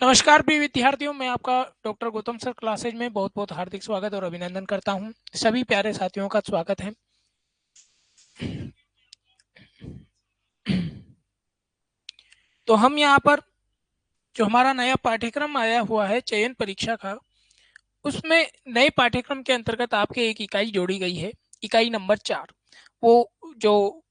नमस्कार प्रिय विद्यार्थियों, मैं आपका डॉक्टर गौतम सर क्लासेज में बहुत बहुत हार्दिक स्वागत और अभिनंदन करता हूं। सभी प्यारे साथियों का स्वागत है। तो हम यहाँ पर जो हमारा नया पाठ्यक्रम आया हुआ है चयन परीक्षा का, उसमें नए पाठ्यक्रम के अंतर्गत आपके एक इकाई जोड़ी गई है, इकाई नंबर 4। वो जो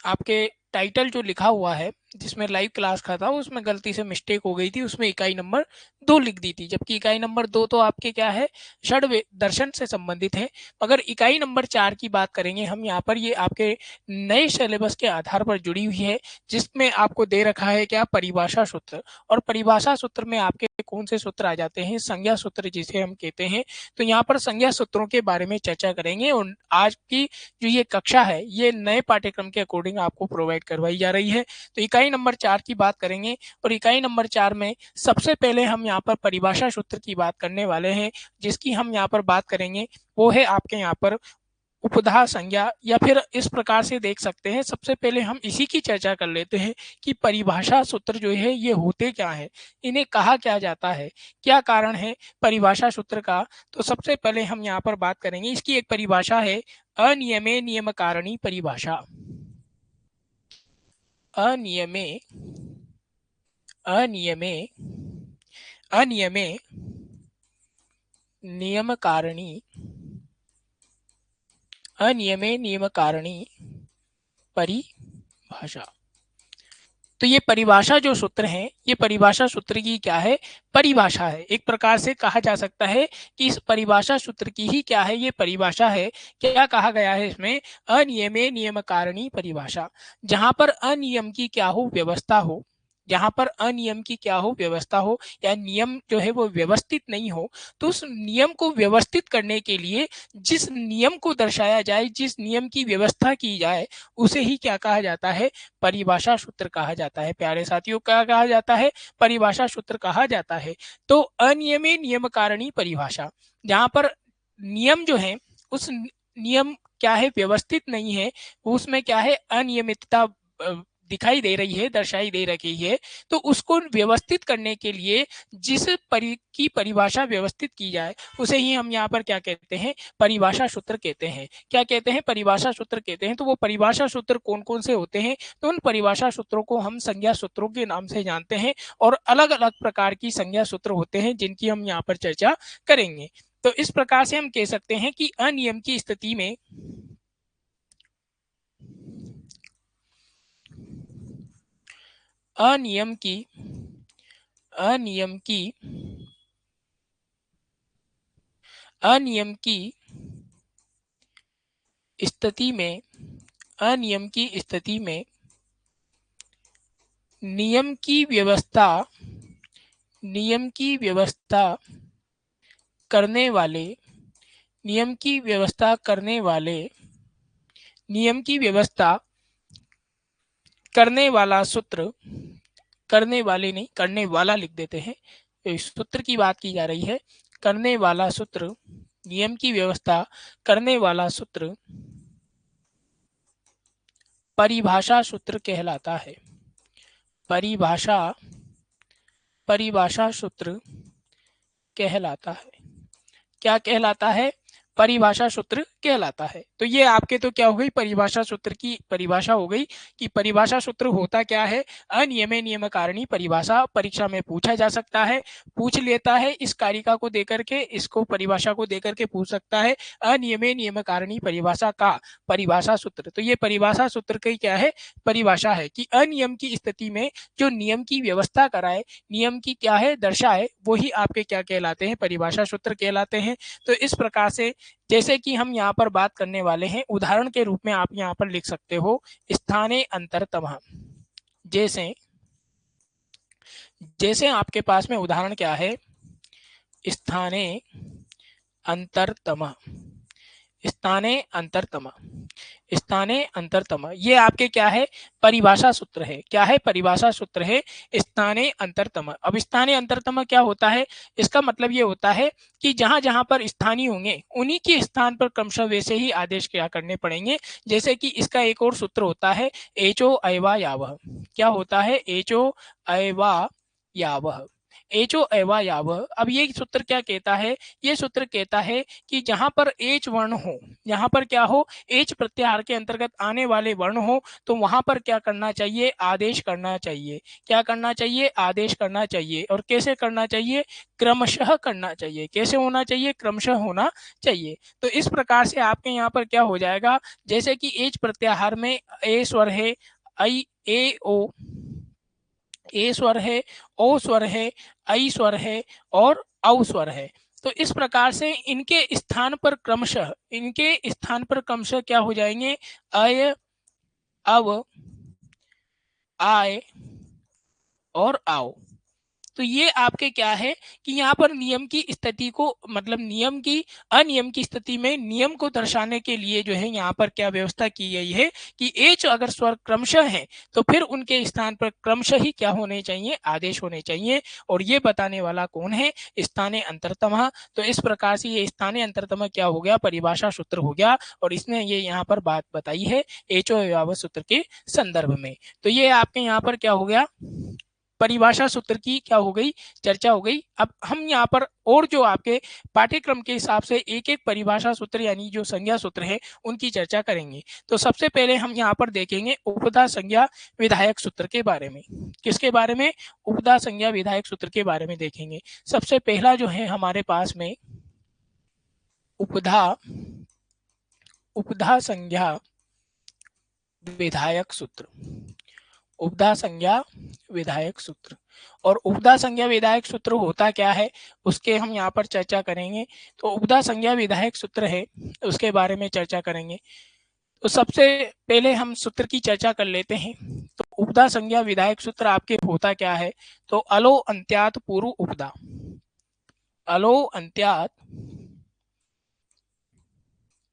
आपके टाइटल जो लिखा हुआ है जिसमें लाइव क्लास का था, उसमें गलती से मिस्टेक हो गई थी, उसमें इकाई नंबर 2 लिख दी थी, जबकि इकाई नंबर 2 तो आपके क्या है, षड दर्शन से संबंधित है। मगर इकाई नंबर 4 की बात करेंगे हम यहाँ पर, ये आपके नए सिलेबस के आधार पर जुड़ी हुई है, जिसमें आपको दे रखा है क्या, परिभाषा सूत्र। और परिभाषा सूत्र में आपके कौन से सूत्र आ जाते हैं, संज्ञा सूत्र जिसे हम कहते हैं। तो यहाँ पर संज्ञा सूत्रों के बारे में चर्चा करेंगे और आज की जो ये कक्षा है ये नए पाठ्यक्रम के अकॉर्डिंग आपको प्रोवाइड करवाई जा रही है। तो इकाई नंबर 4 की बात करेंगे और इकाई नंबर 4 में सबसे पहले हम यहाँ पर परिभाषा सूत्र की बात करने वाले हैं, जिसकी हम यहाँ पर बात करेंगे वो है आपके यहाँ पर उपधा संज्ञा, या फिर इस प्रकार से देख सकते हैं। सबसे पहले हम इसी की चर्चा कर लेते हैं कि परिभाषा सूत्र जो है ये होते क्या है, इन्हें कहा क्या जाता है, क्या कारण है परिभाषा सूत्र का। तो सबसे पहले हम यहाँ पर बात करेंगे, इसकी एक परिभाषा है अनियमे नियम कारणीय परिभाषा। अनियमे अनियमे अनियमे नियम कारणीय अनियमे नियम कारणीय परिभाषा। तो ये परिभाषा जो सूत्र है, ये परिभाषा सूत्र की क्या है, परिभाषा है। एक प्रकार से कहा जा सकता है कि इस परिभाषा सूत्र की ही क्या है, ये परिभाषा है। क्या कहा गया है इसमें, अनियमे नियम कारणीय परिभाषा। जहां पर अनियम की क्या हो, व्यवस्था हो, जहां पर अनियम की क्या हो, व्यवस्था हो, या नियम जो है वो व्यवस्थित नहीं हो, तो उस नियम को व्यवस्थित करने के लिए जिस नियम को दर्शाया जाए, जिस नियम की व्यवस्था की जाए, उसे ही क्या कहा जाता है, परिभाषा सूत्र कहा जाता है। प्यारे साथियों, क्या कहा जाता है, परिभाषा सूत्र कहा जाता है। तो अनियमे नियम कारणीय परिभाषा, जहां पर नियम जो है उस नियम क्या है, व्यवस्थित नहीं है, उसमें क्या है, अनियमितता दिखाई दे रही है, दर्शाई दे रही है। तो उसको व्यवस्थित करने के लिए जिस की परिभाषा व्यवस्थित की जाए, उसे ही हम यहाँ पर क्या कहते हैं, परिभाषा सूत्र कहते हैं। क्या कहते हैं, परिभाषा सूत्र कहते हैं। तो वो परिभाषा सूत्र कौन कौन से होते हैं, तो उन परिभाषा सूत्रों को हम संज्ञा सूत्रों के नाम से जानते हैं, और अलग अलग प्रकार की संज्ञा सूत्र होते हैं जिनकी हम यहाँ पर चर्चा करेंगे। तो इस प्रकार से हम कह सकते हैं कि अनियम की स्थिति में अनियम की अनियम की अनियम की स्थिति में अनियम की स्थिति में नियम की व्यवस्था करने वाले नियम की व्यवस्था करने वाले नियम की व्यवस्था करने वाला सूत्र, करने वाले नहीं, करने वाला लिख देते हैं, इस सूत्र की बात की जा रही है। करने वाला सूत्र, नियम की व्यवस्था करने वाला सूत्र परिभाषा सूत्र कहलाता है। परिभाषा परिभाषा सूत्र कहलाता है। क्या कहलाता है, परिभाषा सूत्र कहलाता है। तो ये आपके तो क्या हो गई, परिभाषा सूत्र की परिभाषा हो गई कि परिभाषा सूत्र होता क्या है, अनियमे नियम कारणीय परिभाषा। परीक्षा में पूछा जा सकता है, पूछ लेता है, इस कारिका को देकर के, इसको परिभाषा को देकर के पूछ सकता है, अनियमे नियम कारणीय परिभाषा का परिभाषा सूत्र। तो ये परिभाषा सूत्र की क्या है, परिभाषा है कि अनियम की स्थिति में जो नियम की व्यवस्था कराए, नियम की क्या है, दर्शाए, वही आपके क्या कहलाते हैं, परिभाषा सूत्र कहलाते हैं। तो इस प्रकार से जैसे कि हम यहाँ पर बात करने वाले हैं, उदाहरण के रूप में आप यहाँ पर लिख सकते हो, स्थाने अंतरतम। जैसे जैसे आपके पास में उदाहरण क्या है, स्थाने अंतरतम, स्थाने अंतरतम, स्थाने अंतरतम, ये आपके क्या है, परिभाषा सूत्र है। क्या है, परिभाषा सूत्र है, स्थाने अंतरतम। अब स्थाने अंतरतम क्या होता है, इसका मतलब ये होता है कि जहां जहां पर स्थानीय होंगे उन्हीं के स्थान पर क्रमशः वैसे ही आदेश क्या करने पड़ेंगे। जैसे कि इसका एक और सूत्र होता है, एचो अयवा यावह। क्या होता है, एचो अयवा यावह। एचो एवा याव। अब ये सूत्र क्या कहता है, ये सूत्र कहता है कि जहां पर एच वर्ण हो, यहाँ पर क्या हो, एच प्रत्याहार के अंतर्गत आने वाले वर्ण हो, तो वहां पर क्या करना चाहिए, आदेश करना चाहिए। क्या करना चाहिए, आदेश करना चाहिए। और कैसे करना चाहिए, क्रमशः करना चाहिए। कैसे होना चाहिए, क्रमशः होना चाहिए। तो इस प्रकार से आपके यहाँ पर क्या हो जाएगा, जैसे कि एच प्रत्याहार में ए स्वर है, आई ए ओ, ए स्वर है, ओ स्वर है, आई स्वर है और औ स्वर है। तो इस प्रकार से इनके स्थान पर क्रमशः, इनके स्थान पर क्रमशः क्या हो जाएंगे, अय, अव, आय और आओ। तो ये आपके क्या है कि यहाँ पर नियम की स्थिति को, मतलब नियम की अनियम की स्थिति में नियम को दर्शाने के लिए जो है यहाँ पर क्या व्यवस्था की गई है कि एच अगर स्वर क्रमशः है तो फिर उनके स्थान पर क्रमशः ही क्या होने चाहिए, आदेश होने चाहिए। और ये बताने वाला कौन है, स्थानीय अंतरतम। तो इस प्रकार से ये स्थानीय अंतरतम क्या हो गया, परिभाषा सूत्र हो गया। और इसने ये यहाँ पर बात बताई है एचो एवाव सूत्र के संदर्भ में। तो ये आपके यहाँ पर क्या हो गया, परिभाषा सूत्र की क्या हो गई, चर्चा हो गई। अब हम यहाँ पर और जो आपके पाठ्यक्रम के हिसाब से एक एक परिभाषा सूत्र यानी जो संज्ञा सूत्र है उनकी चर्चा करेंगे। तो सबसे पहले हम यहाँ पर देखेंगे उपधा संज्ञा विधायक सूत्र के बारे में। किसके बारे में, उपधा संज्ञा विधायक सूत्र के बारे में देखेंगे। सबसे पहला जो है हमारे पास में उपधा, उपधा संज्ञा विधायक सूत्र, उपधा संज्ञा विधायक सूत्र। और उपधा संज्ञा विधायक सूत्र होता क्या है उसके हम यहाँ पर चर्चा करेंगे। तो उपधा संज्ञा विधायक सूत्र है उसके बारे में चर्चा करेंगे। तो सबसे पहले हम सूत्र की चर्चा कर लेते हैं। तो उपधा संज्ञा विधायक सूत्र आपके होता क्या है, तो अलो अंत्यात पूर्व उपधा, अलो अंत्यात,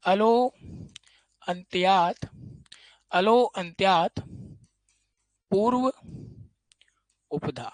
अलो अंत्यात, अलो अंत्यात पूर्व उपधा,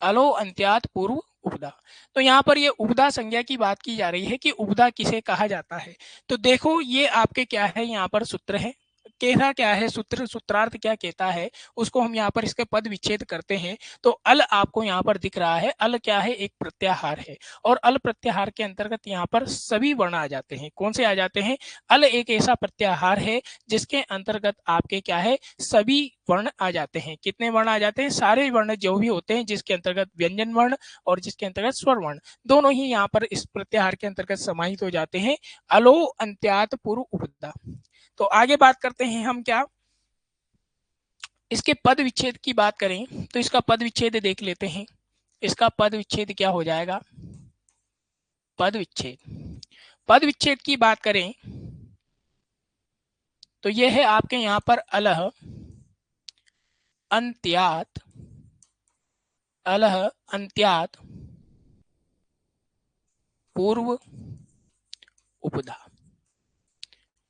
अलो अंत्यात पूर्व उपधा। तो यहाँ पर ये उपधा संज्ञा की बात की जा रही है कि उपधा किसे कहा जाता है। तो देखो ये आपके क्या है, यहाँ पर सूत्र है, कहना क्या है, सूत्र सूत्रार्थ क्या कहता है उसको हम यहाँ पर इसके पद विच्छेद करते हैं। तो अल आपको यहाँ पर दिख रहा है, अल क्या है, एक प्रत्याहार है। और अल प्रत्याहार के अंतर्गत यहाँ पर सभी वर्ण आ जाते हैं। कौन से आ जाते हैं, अल एक ऐसा प्रत्याहार है जिसके अंतर्गत आपके क्या है, सभी वर्ण आ जाते हैं। कितने वर्ण आ जाते हैं, सारे वर्ण जो भी होते हैं जिसके अंतर्गत व्यंजन वर्ण और जिसके अंतर्गत स्वर वर्ण दोनों ही यहाँ पर इस प्रत्याहार के अंतर्गत समाहित हो जाते हैं। अलो अंत्यात पूर्व उपधा। तो आगे बात करते हैं हम क्या, इसके पद विच्छेद की बात करें तो इसका पद विच्छेद देख लेते हैं। इसका पद विच्छेद क्या हो जाएगा, पद विच्छेद, पद विच्छेद की बात करें तो यह है आपके यहाँ पर अलह अंत्यात, अलह अंत्यात पूर्व उपधा।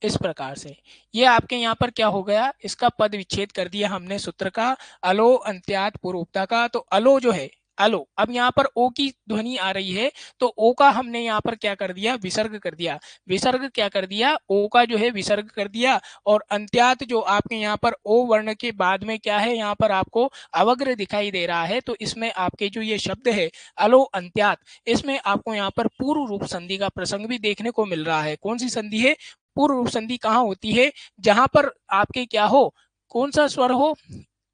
इस प्रकार से ये आपके यहाँ पर क्या हो गया, इसका पद विच्छेद कर दिया हमने सूत्र का, अलो अंत्यात पूर्व उपधा का। तो अलो जो है, अलो, अब यहाँ पर ओ की ध्वनि आ रही है तो ओ का हमने यहाँ पर क्या कर दिया, विसर्ग कर दिया। विसर्ग क्या कर दिया, ओ का जो है विसर्ग कर दिया। और अंत्यात जो आपके यहाँ पर ओ वर्ण के बाद में क्या है, यहाँ पर आपको अवग्र दिखाई दे रहा है। तो इसमें आपके जो ये शब्द है अलो अंत्यात, इसमें आपको यहाँ पर पूर्व रूप संधि का प्रसंग भी देखने को मिल रहा है। कौन सी संधि है, पूर्व रूप संधि कहाँ होती है, जहां पर आपके क्या हो, कौन सा स्वर हो,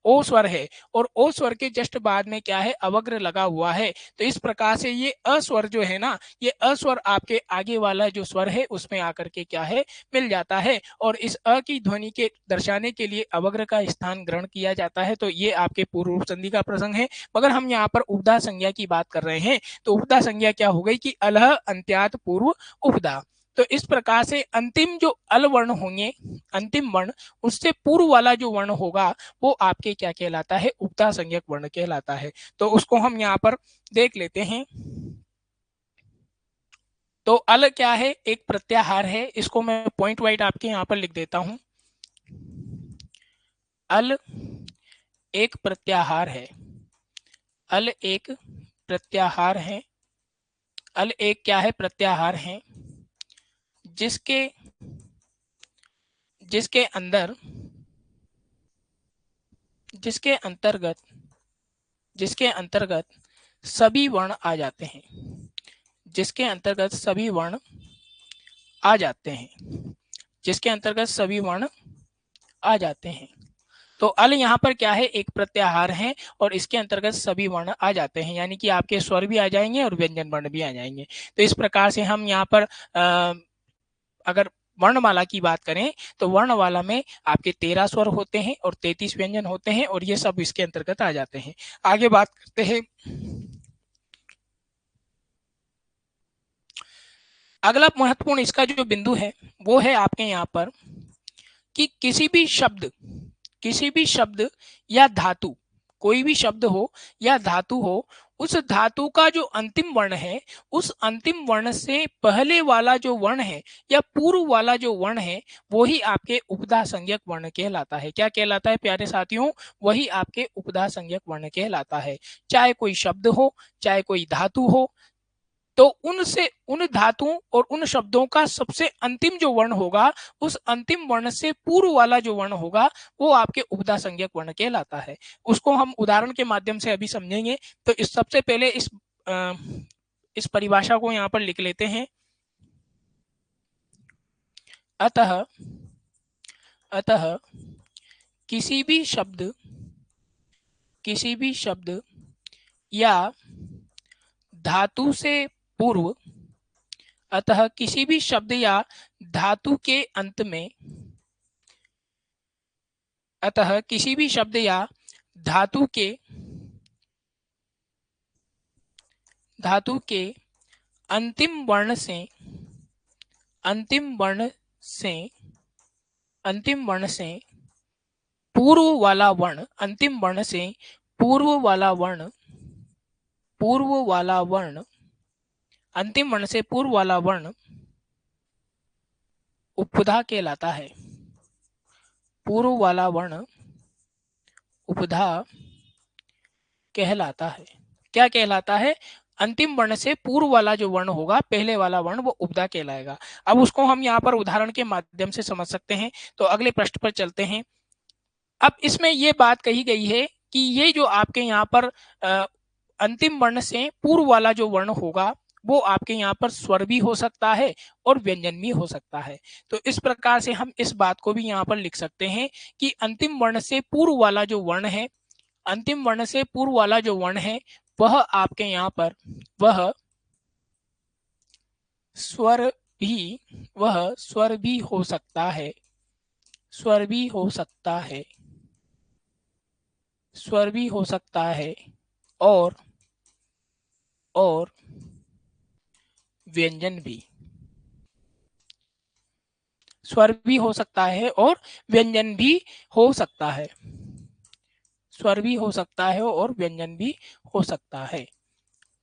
ओ स्वर है। और ओ स्वर के जस्ट बाद में क्या है, अवग्र लगा हुआ है। तो इस प्रकार से ये अस्वर जो है ना, ये अस्वर आपके आगे वाला जो स्वर है उसमें आकर के क्या है, मिल जाता है। और इस अ की ध्वनि के दर्शाने के लिए अवग्र का स्थान ग्रहण किया जाता है। तो ये आपके पूर्व रूप संधि का प्रसंग है। मगर हम यहाँ पर उपधा संज्ञा की बात कर रहे हैं। तो उपधा संज्ञा क्या हो गई कि अलह अंत्यात पूर्व उपधा। तो इस प्रकार से अंतिम जो अल वर्ण होंगे, अंतिम वर्ण, उससे पूर्व वाला जो वर्ण होगा वो आपके क्या कहलाता है, उपधा संज्ञक वर्ण कहलाता है। तो उसको हम यहाँ पर देख लेते हैं। तो अल क्या है, एक प्रत्याहार है। इसको मैं पॉइंट वाइज आपके यहाँ पर लिख देता हूं। अल एक प्रत्याहार है, अल एक प्रत्याहार है, अल एक क्या है, प्रत्याहार है जिसके जिसके अंदर, जिसके अंतर्गत, जिसके अंतर्गत सभी वर्ण आ जाते हैं, जिसके अंतर्गत सभी वर्ण आ जाते हैं, जिसके अंतर्गत सभी वर्ण आ जाते हैं। तो अल यहाँ पर क्या है, एक प्रत्याहार है और इसके अंतर्गत सभी वर्ण आ जाते हैं, यानी कि आपके स्वर भी आ जाएंगे और व्यंजन वर्ण भी आ जाएंगे। तो इस प्रकार से हम यहाँ पर अगर वर्णमाला की बात करें तो वर्णमाला में आपके 13 स्वर होते हैं और 33 व्यंजन होते हैं और ये सब इसके अंतर्गत आ जाते हैं। आगे बात करते हैं, अगला महत्वपूर्ण इसका जो बिंदु है वो है आपके यहाँ पर कि किसी भी शब्द या धातु, कोई भी शब्द हो या धातु हो, उस धातु का जो अंतिम वर्ण है, उस अंतिम वर्ण से पहले वाला जो वर्ण है या पूर्व वाला जो वर्ण है, वही आपके उपधा संज्ञक वर्ण कहलाता है। क्या कहलाता है प्यारे साथियों? वही आपके उपधा संज्ञक वर्ण कहलाता है। चाहे कोई शब्द हो, चाहे कोई धातु हो, तो उनसे, उन धातुओं और उन शब्दों का सबसे अंतिम जो वर्ण होगा, उस अंतिम वर्ण से पूर्व वाला जो वर्ण होगा, वो आपके उपधा संज्ञक वर्ण कहलाता है। उसको हम उदाहरण के माध्यम से अभी समझेंगे। तो इस सबसे पहले इस परिभाषा को यहाँ पर लिख लेते हैं। अतः अतः किसी भी शब्द या धातु से पूर्व, अतः किसी भी शब्द या धातु के अंत में, अतः किसी भी शब्द या धातु के अंतिम वर्ण से पूर्व वाला वर्ण, अंतिम वर्ण से पूर्व वाला वर्ण, अंतिम वर्ण से पूर्व वाला वर्ण उपधा कहलाता है। पूर्व वाला वर्ण उपधा कहलाता है। क्या कहलाता है? अंतिम वर्ण से पूर्व वाला जो वर्ण होगा, पहले वाला वर्ण, वो उपधा कहलाएगा। अब उसको हम यहाँ पर उदाहरण के माध्यम से समझ सकते हैं। तो अगले प्रश्न पर चलते हैं। अब इसमें ये बात कही गई है कि ये जो आपके यहाँ पर अंतिम वर्ण से पूर्व वाला जो वर्ण होगा, वो आपके यहाँ पर स्वर भी हो सकता है और व्यंजन भी हो सकता है। तो इस प्रकार से हम इस बात को भी यहाँ पर लिख सकते हैं कि अंतिम वर्ण से पूर्व वाला जो वर्ण है, अंतिम वर्ण से पूर्व वाला जो वर्ण है, वह आपके यहाँ पर वह स्वर भी हो सकता है, स्वर भी हो सकता है, स्वर भी हो सकता है और व्यंजन भी, स्वर भी हो सकता है और व्यंजन भी हो सकता है, स्वर भी हो सकता है और व्यंजन भी हो सकता है।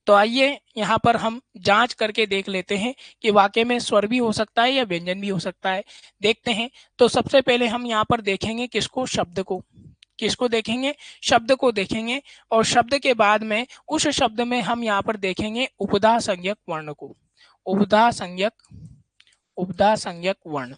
तो आइए यहाँ पर हम जांच करके देख लेते हैं कि वाकई में स्वर भी हो सकता है या व्यंजन भी हो सकता है। देखते हैं। तो सबसे पहले हम यहाँ पर देखेंगे किसको? शब्द को। किसको देखेंगे? शब्द को देखेंगे। और शब्द के बाद में उस शब्द में हम यहाँ पर देखेंगे उपधा संज्ञक वर्ण को। उपधा संज्ञक वर्ण,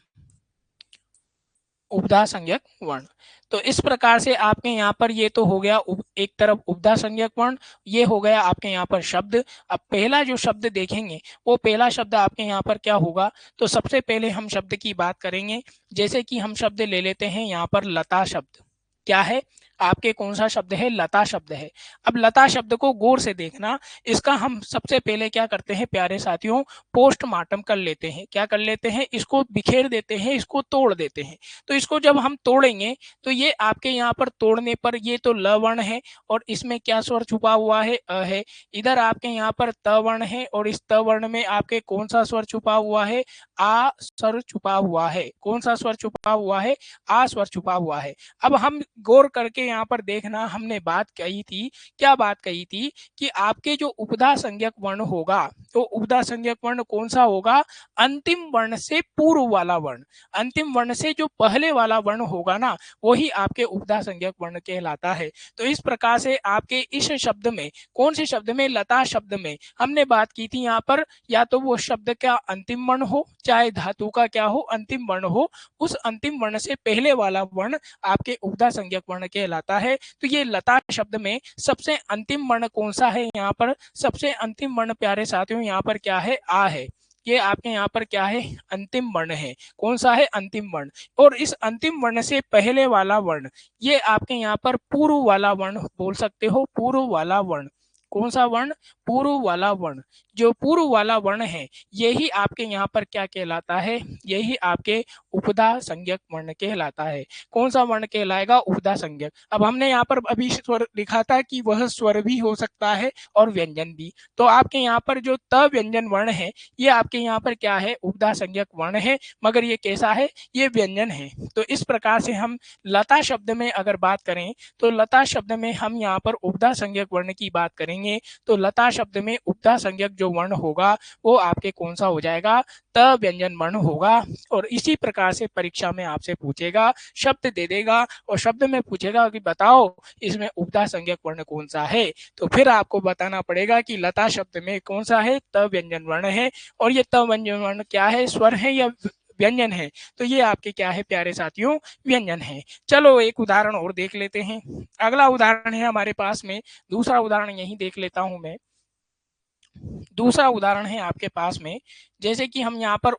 उपधा संज्ञक वर्ण। तो इस प्रकार से आपके यहाँ पर ये तो हो गया एक तरफ उपधा संज्ञक वर्ण, ये हो गया आपके यहाँ पर शब्द। अब पहला जो शब्द देखेंगे, वो पहला शब्द आपके यहाँ पर क्या होगा? तो सबसे पहले हम शब्द की बात करेंगे। जैसे कि हम शब्द ले लेते हैं यहाँ पर लता शब्द। क्या है आपके? कौन सा शब्द है? लता शब्द है। अब लता शब्द को गौर से देखना। इसका हम सबसे पहले क्या करते हैं प्यारे साथियों? पोस्टमार्टम कर लेते हैं। क्या कर लेते हैं? इसको बिखेर देते हैं, इसको तोड़ देते हैं। तो इसको जब हम तोड़ेंगे तो ये आपके यहाँ पर तोड़ने पर ये तो ल वर्ण है और इसमें क्या स्वर छुपा हुआ है? अ है। इधर आपके यहाँ पर त वर्ण है और इस त वर्ण में आपके कौन सा स्वर छुपा हुआ है? आ स्वर छुपा हुआ है। कौन सा स्वर छुपा हुआ है? आ स्वर छुपा हुआ है। अब हम गौर करके यहाँ पर देखना, हमने बात कही थी, क्या बात कही थी कि आपके जो उपधा संज्ञक वर्ण होगा, तो उपधा संज्ञक वर्ण कौन सा होगा? अंतिम वर्ण से पूर्व वाला वर्ण, अंतिम वर्ण से जो पहले वाला वर्ण होगा ना, वही आपके उपधा संज्ञक वर्ण कहलाता है। तो इस प्रकार से आपके इस शब्द में, कौन से शब्द में? लता शब्द में हमने बात की थी यहाँ पर, या तो वो शब्द का अंतिम वर्ण हो, चाहे धातु का क्या हो? अंतिम वर्ण हो, उस अंतिम वर्ण से पहले वाला वर्ण आपके उपधा संज्ञक वर्ण कहलाता कहलाता है। तो ये लता शब्द में सबसे अंतिम वर्ण कौन सा है? यहाँ पर सबसे अंतिम वर्ण प्यारे साथियों यहाँ पर क्या है? आ है। ये आपके यहाँ पर क्या है? अंतिम वर्ण है। कौन सा है? अंतिम वर्ण। और इस अंतिम वर्ण से पहले वाला वर्ण, ये आपके यहाँ पर पूर्व वाला वर्ण बोल सकते हो। पूर्व वाला वर्ण, कौन सा वर्ण? पूर्व वाला वर्ण। जो पूर्व वाला वर्ण है यही आपके यहाँ पर क्या कहलाता है? यही आपके उपधा संज्ञक वर्ण कहलाता है। कौन सा वर्ण कहलाएगा? उपधा संज्ञक। अब हमने यहाँ पर अभी स्वर लिखा था कि वह स्वर भी हो सकता है और व्यंजन भी। तो आपके यहाँ पर जो त व्यंजन वर्ण है ये आपके यहाँ पर क्या है? उपधा संज्ञक वर्ण है, मगर ये कैसा है? ये व्यंजन है। तो इस प्रकार से हम लता शब्द में अगर बात करें तो लता शब्द में हम यहाँ पर उपधा संज्ञक वर्ण की बात करेंगे। तो लता शब्द में उपधा संज्ञक जो वर्ण होगा वो आपके कौन सा हो जाएगा? त व्यंजन वर्ण होगा। और इसी प्रकार से परीक्षा में आपसे पूछेगा, शब्द दे देगा और शब्द में पूछेगा कि बताओ इसमें उपधा संज्ञक वर्ण कौन सा है। तो फिर आपको बताना पड़ेगा कि लता शब्द में कौन सा है? त व्यंजन वर्ण है। और ये त व्यंजन वर्ण क्या है? स्वर है या व्यंजन है? तो ये आपके क्या है प्यारे साथियों? व्यंजन है। चलो एक उदाहरण और देख लेते हैं। अगला उदाहरण है हमारे पास में, दूसरा उदाहरण यही देख लेता हूं मैं। दूसरा उदाहरण है आपके पास में, जैसे कि हम यहाँ पर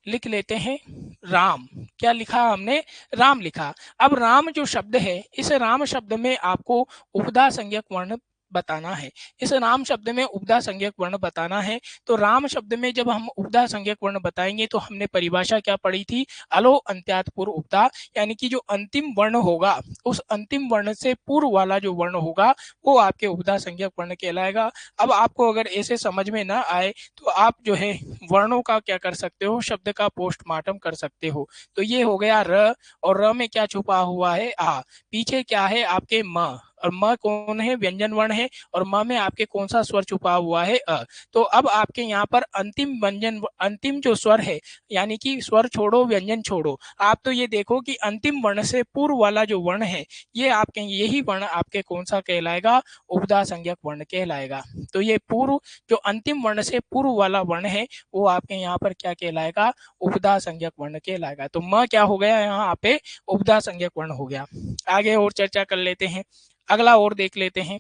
लिख लेते हैं राम। क्या लिखा हमने? राम लिखा। अब राम जो शब्द है, इस राम शब्द में आपको उपधा संज्ञक वर्ण बताना है। इस राम शब्द में उपधा संज्ञक वर्ण बताना है। तो राम शब्द में जब हम उपधा संज्ञक वर्ण बताएंगे तो हमने परिभाषा क्या पढ़ी थी? अलो अंत्यात पूर्व उपधा, यानी कि जो अंतिम वर्ण होगा उस अंतिम वर्ण से पूर्व वाला जो वर्ण होगा वो आपके उपधा संज्ञक वर्ण कहलाएगा। अब आपको अगर ऐसे समझ में ना आए तो आप जो है वर्णों का क्या कर सकते हो? शब्द का पोस्टमार्टम कर सकते हो। तो ये हो गया र, और र में क्या छुपा हुआ है? आ। पीछे क्या है? आपके म, और म कौन है? व्यंजन वर्ण है। और म में आपके कौन सा स्वर छुपा हुआ है? अ। तो अब आपके यहाँ पर अंतिम व्यंजन, अंतिम जो स्वर है, यानी कि स्वर छोड़ो व्यंजन छोड़ो, आप तो ये देखो कि अंतिम वर्ण से पूर्व वाला जो वर्ण है ये आपके, यही वर्ण आपके कौन सा कहलाएगा? उपधा संज्ञक वर्ण कहलाएगा। तो ये पूर्व, जो अंतिम वर्ण से पूर्व वाला वर्ण है वो आपके यहाँ पर क्या कहलाएगा? उपधा संज्ञक वर्ण कहलाएगा। तो म क्या हो गया? यहाँ पे उपधा संज्ञक वर्ण हो गया। आगे और चर्चा कर लेते हैं। अगला और देख लेते हैं।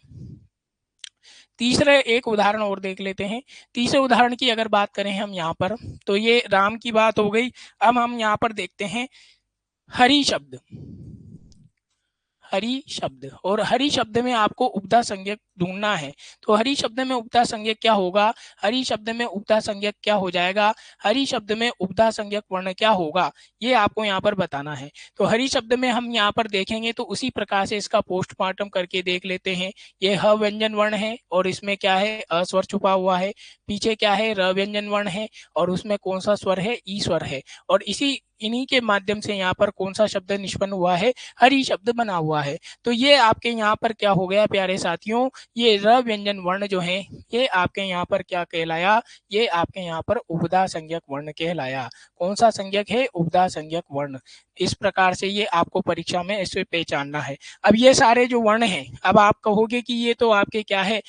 तीसरा एक उदाहरण और देख लेते हैं। तीसरे उदाहरण की अगर बात करें हम यहाँ पर, तो ये राम की बात हो गई। अब हम यहाँ पर देखते हैं हरि शब्द। हरि शब्द, और हरि शब्द में आपको उपधा संज्ञक ढूंढना है। तो हरि शब्द में उपधा संज्ञक क्या होगा? हरि शब्द में उपधा संज्ञक क्या हो जाएगा? हरि शब्द में उपधा संज्ञक वर्ण क्या होगा? ये आपको यहाँ पर बताना है। तो हरि शब्द में हम यहाँ पर देखेंगे तो उसी प्रकार से इसका पोस्टमार्टम करके देख लेते हैं। ये ह व्यंजन वर्ण है और इसमें क्या है? अ स्वर छुपा हुआ है। पीछे क्या है? र व्यंजन वर्ण है और उसमें कौन सा स्वर है? ई स्वर है। और इन्हीं के माध्यम से यहाँ पर कौन सा शब्द निष्पन्न हुआ है? हरि शब्द बना हुआ है। तो ये आपके यहाँ पर क्या हो गया प्यारे साथियों? ये र व्यंजन वर्ण जो है ये आपके यहाँ पर क्या कहलाया? ये आपके यहाँ पर उपधा संज्ञक वर्ण कहलाया। कौन सा संज्ञक है? उपधा संज्ञक वर्ण। इस प्रकार से ये आपको परीक्षा में इसे पहचानना है। अब ये सारे जो वर्ण हैं, अब आप कहोगे कि ये तो आपके क्या है?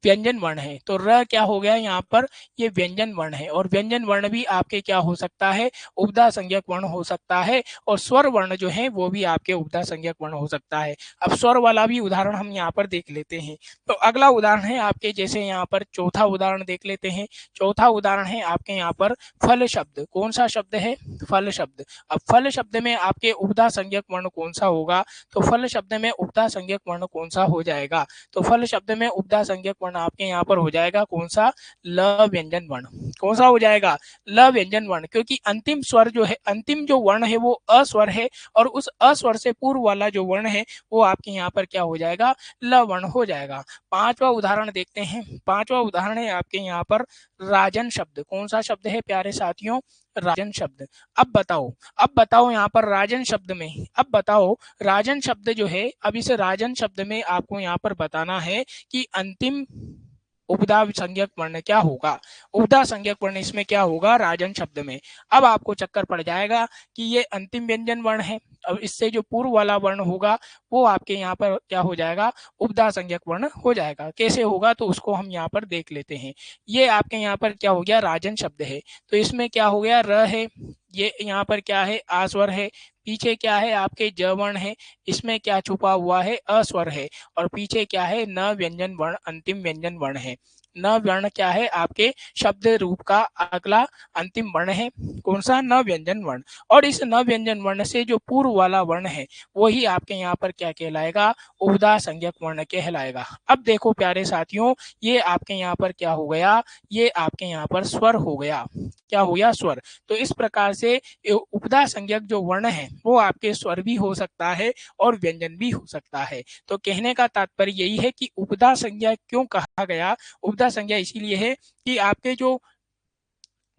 व्यंजन वर्ण है। तो र क्या हो गया यहाँ पर? ये व्यंजन वर्ण है। और व्यंजन वर्ण भी आपके क्या हो सकता है? उपधा संज्ञक वर्ण हो सकता है। और स्वर वर्ण जो है वो भी आपके उपधा संज्ञक वर्ण हो सकता है। अब स्वर वाला भी उदाहरण हम यहाँ पर देख लेते हैं। तो अगला उदाहरण है आपके, जैसे यहाँ पर चौथा उदाहरण देख लेते हैं। चौथा उदाहरण है आपके यहाँ पर फल शब्द। कौन सा शब्द है? फल शब्द। अब फल शब्द में आपके उपधा संज्ञक वर्ण कौन सा होगा? तो फल शब्द में उपधा संज्ञक वर्ण कौन सा हो जाएगा? तो फल शब्द में उपधा संज्ञक वर्ण आपके यहाँ पर हो जाएगा कौन सा? ल व्यंजन वर्ण। कौन सा हो जाएगा? ल व्यंजन वर्ण, क्योंकि अंतिम स्वर जो है, अंतिम जो वर्ण है वो अ स्वर है और उस अ स्वर से पूर्व वाला जो वर्ण है वो आपके यहाँ पर क्या हो जाएगा? ल वर्ण हो जाएगा। पांचवा उदाहरण देखते हैं। पांचवा उदाहरण है आपके यहाँ पर राजन शब्द। कौन सा शब्द है प्यारे साथियों? राजन शब्द। अब बताओ, अब बताओ यहाँ पर राजन शब्द में, अब बताओ राजन शब्द जो है, अब इस राजन शब्द में आपको यहाँ पर बताना है कि अंतिम उपधा संज्ञक वर्ण क्या होगा? उपधा संज्ञक वर्ण इसमें क्या होगा? राजन शब्द में। अब आपको चक्कर पड़ जाएगा कि ये अंतिम व्यंजन वर्ण है। अब इससे जो पूर्व वाला वर्ण होगा वो आपके यहाँ पर क्या हो जाएगा? उपधा संज्ञक वर्ण हो जाएगा। कैसे होगा? तो उसको हम यहाँ पर देख लेते हैं। ये आपके यहाँ पर क्या हो गया? राजन शब्द है। तो इसमें क्या हो गया? र है, ये यहाँ पर क्या है? आ स्वर है। पीछे क्या है आपके ज वर्ण है, इसमें क्या छुपा हुआ है, अस्वर है। और पीछे क्या है, न व्यंजन वर्ण, अंतिम व्यंजन वर्ण है। न वर्ण क्या है आपके शब्द रूप का अगला अंतिम वर्ण है, कौन सा, न व्यंजन वर्ण। और इस न व्यंजन वर्ण से जो पूर्व वाला वर्ण है वही आपके यहाँ पर क्या कहलाएगा, उपधा संज्ञक वर्ण कहलाएगा। अब देखो प्यारे साथियों, ये आपके यहाँ पर क्या हो गया, ये आपके यहाँ पर स्वर हो गया। क्या हो गया, स्वर। तो इस प्रकार से उपधा संज्ञक जो वर्ण है वो आपके स्वर भी हो सकता है और व्यंजन भी हो सकता है। तो कहने का तात्पर्य यही है कि उपधा संज्ञा क्यों कहा गया, उपधा संज्ञा इसीलिए है कि आपके जो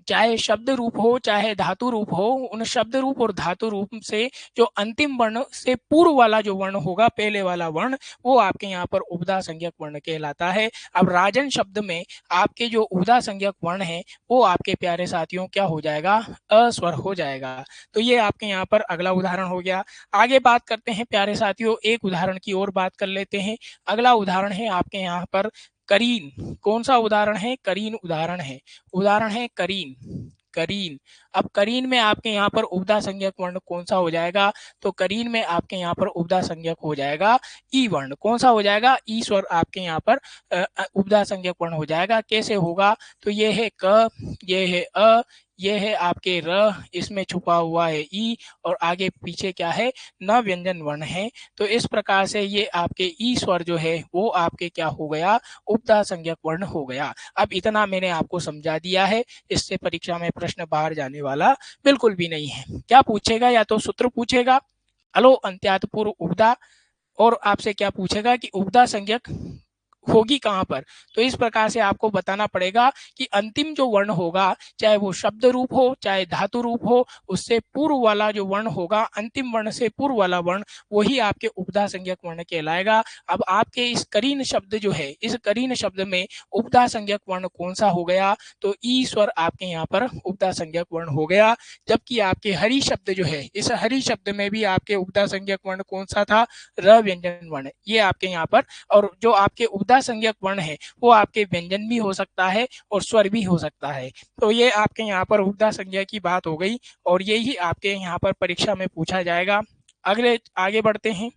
चाहे शब्द रूप हो चाहे धातु रूप हो, उन शब्द रूप और धातु रूप से जो अंतिम वर्ण से पूर्व वाला जो वर्ण होगा, पहले वाला वर्ण, वो आपके यहाँ पर उपधा संज्ञक वर्ण कहलाता है। अब राजन शब्द में आपके जो उपधा संज्ञक वर्ण है वो आपके प्यारे साथियों क्या हो जाएगा, अस्वर हो जाएगा। तो ये आपके यहाँ पर अगला उदाहरण हो गया। आगे बात करते हैं प्यारे साथियों, एक उदाहरण की ओर बात कर लेते हैं। अगला उदाहरण है आपके यहाँ पर करीन। कौन सा उदाहरण है, करीन उदाहरण है। उदाहरण है करीन, करीन। अब करीन में आपके यहाँ पर उपधा संज्ञक वर्ण कौन सा हो जाएगा, तो करीन में आपके यहाँ पर उपधा संज्ञक हो जाएगा ई वर्ण। कौन सा हो जाएगा, ई स्वर आपके यहाँ पर उपधा संज्ञक वर्ण हो जाएगा। कैसे होगा, तो ये है क, ये है अ, ये है आपके र, इसमें छुपा हुआ है ई, और आगे पीछे क्या है, न व्यंजन वर्ण है। तो इस प्रकार से ये आपके ई स्वर जो है वो आपके क्या हो गया, उपधा संज्ञक वर्ण हो गया। अब इतना मैंने आपको समझा दिया है, इससे परीक्षा में प्रश्न बाहर जाने वाला बिल्कुल भी नहीं है। क्या पूछेगा, या तो सूत्र पूछेगा अलो अंत्यात पूर्व उपधा, और आपसे क्या पूछेगा कि उपधा संज्ञक होगी कहाँ पर। तो इस प्रकार से आपको बताना पड़ेगा कि अंतिम जो वर्ण होगा, चाहे वो शब्द रूप हो चाहे धातु रूप हो, उससे पूर्व वाला जो वर्ण होगा, अंतिम वर्ण से पूर्व वाला वर्ण, वही आपके उपधा संज्ञक वर्ण कहलाएगा। अब आपके इस करीन शब्द जो है, इस करीन शब्द में उपधा संज्ञक वर्ण कौन सा हो गया, तो ई स्वर आपके यहाँ पर उपधा संज्ञक वर्ण हो गया। जबकि आपके हरि शब्द जो है, इस हरि शब्द में भी आपके उपधा संज्ञक वर्ण कौन सा था, र व्यंजन वर्ण। ये आपके यहाँ पर, और जो आपके उपधा संज्ञक वर्ण है वो आपके व्यंजन भी हो सकता है और स्वर भी हो सकता है। तो ये आपके यहाँ पर उपधा संज्ञा की बात हो गई, और यही आपके यहाँ पर परीक्षा में पूछा जाएगा। अगले आगे बढ़ते हैं।